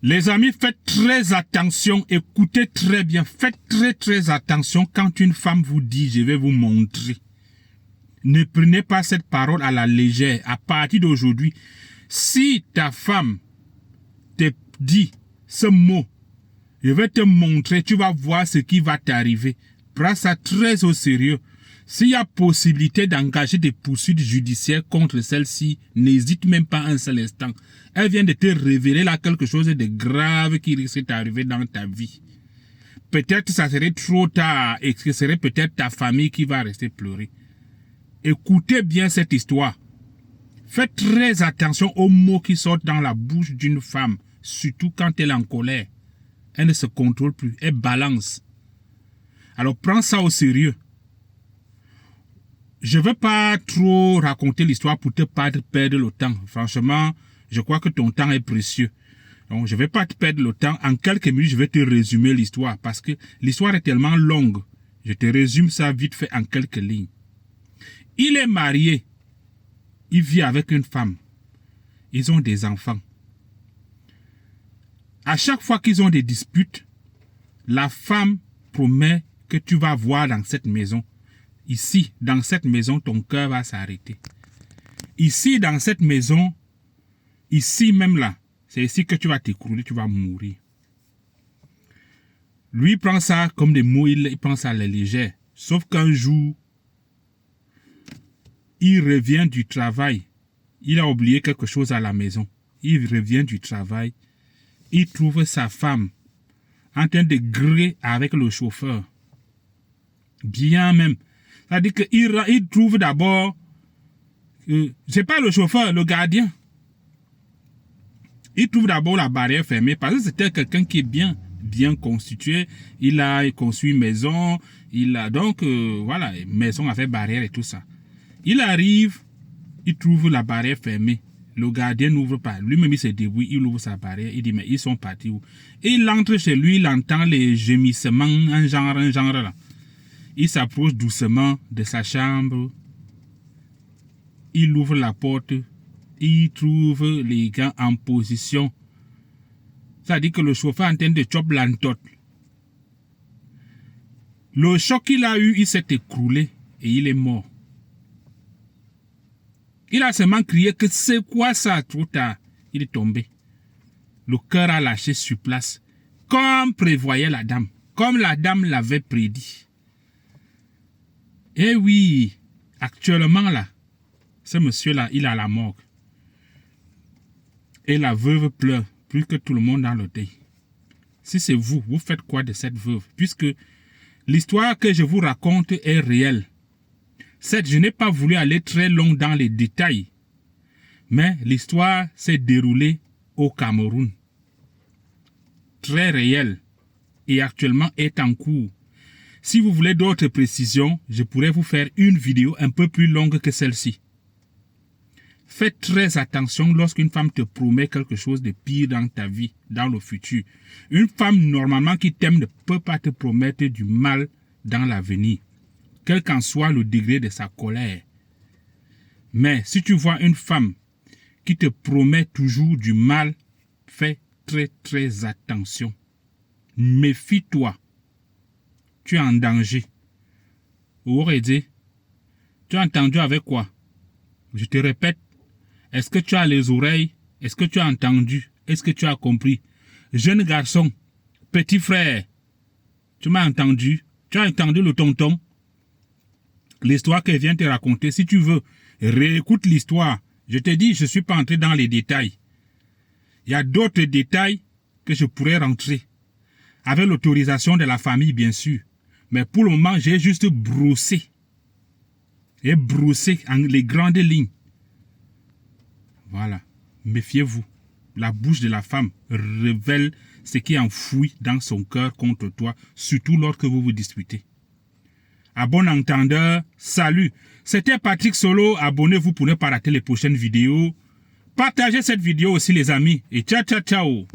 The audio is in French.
Les amis, faites très attention, écoutez très bien, faites très attention quand une femme vous dit « je vais vous montrer ». Ne prenez pas cette parole à la légère. À partir d'aujourd'hui, si ta femme te dit ce mot, « je vais te montrer », tu vas voir ce qui va t'arriver. Prends ça très au sérieux. S'il y a possibilité d'engager des poursuites judiciaires contre celle-ci, n'hésite même pas un seul instant. Elle vient de te révéler là quelque chose de grave qui risque d'arriver dans ta vie. Peut-être ça serait trop tard et ce serait peut-être ta famille qui va rester pleurer. Écoutez bien cette histoire. Faites très attention aux mots qui sortent dans la bouche d'une femme, surtout quand elle est en colère. Elle ne se contrôle plus, elle balance. Alors prends ça au sérieux. Je ne veux pas trop raconter l'histoire pour te pas te perdre le temps. Franchement, je crois que ton temps est précieux. Donc, je ne vais pas te perdre le temps. En quelques minutes, je vais te résumer l'histoire parce que l'histoire est tellement longue. Je te résume ça vite fait en quelques lignes. Il est marié. Il vit avec une femme. Ils ont des enfants. À chaque fois qu'ils ont des disputes, la femme promet que tu vas voir dans cette maison. Ici, dans cette maison, ton cœur va s'arrêter. Ici, dans cette maison, ici même là, c'est ici que tu vas t'écrouler, tu vas mourir. Lui prend ça comme des mots, il prend ça à la légère. Sauf qu'un jour, il revient du travail. Il a oublié quelque chose à la maison. Il revient du travail. Il trouve sa femme en train de griller avec le chauffeur. Bien même. C'est-à-dire qu'il trouve d'abord, c'est pas le chauffeur, le gardien. Il trouve d'abord la barrière fermée parce que c'était quelqu'un qui est bien constitué. Il a construit une maison. Il a donc, voilà, maison avec barrière et tout ça. Il arrive, il trouve la barrière fermée. Le gardien n'ouvre pas. Lui-même, il se débrouille, il ouvre sa barrière. Il dit, mais ils sont partis où? Et il entre chez lui, il entend les gémissements, un genre là. Il s'approche doucement de sa chambre. Il ouvre la porte. Il trouve les gars en position. Ça dit que le chauffeur est en train de choper l'antote. Le choc qu'il a eu, il s'est écroulé et il est mort. Il a seulement crié que c'est quoi ça, trop tard. Il est tombé. Le cœur a lâché sur place, comme prévoyait la dame, comme la dame l'avait prédit. Eh oui, actuellement là, ce monsieur-là, il est à la morgue. Et la veuve pleure, plus que tout le monde dans le deuil. Si c'est vous, vous faites quoi de cette veuve? Puisque l'histoire que je vous raconte est réelle. Certes, je n'ai pas voulu aller très long dans les détails, mais l'histoire s'est déroulée au Cameroun. Très réelle et actuellement est en cours. Si vous voulez d'autres précisions, je pourrais vous faire une vidéo un peu plus longue que celle-ci. Faites très attention lorsqu'une femme te promet quelque chose de pire dans ta vie, dans le futur. Une femme normalement qui t'aime ne peut pas te promettre du mal dans l'avenir, quel qu'en soit le degré de sa colère. Mais si tu vois une femme qui te promet toujours du mal, fais très attention. Méfie-toi. Tu es en danger. Ourédé, tu as entendu avec quoi? Je te répète, est-ce que tu as les oreilles? Est-ce que tu as entendu? Est-ce que tu as compris? Jeune garçon, petit frère, tu m'as entendu? Tu as entendu le tonton? L'histoire qu'elle vient te raconter, si tu veux, réécoute l'histoire. Je te dis, je ne suis pas entré dans les détails. Il y a d'autres détails que je pourrais rentrer. Avec l'autorisation de la famille, bien sûr. Mais pour le moment, j'ai juste brossé. Et brossé en les grandes lignes. Voilà. Méfiez-vous. La bouche de la femme révèle ce qui est enfoui dans son cœur contre toi, surtout lorsque vous vous disputez. À bon entendeur, salut. C'était Patrick Solo. Abonnez-vous pour ne pas rater les prochaines vidéos. Partagez cette vidéo aussi les amis. Et ciao.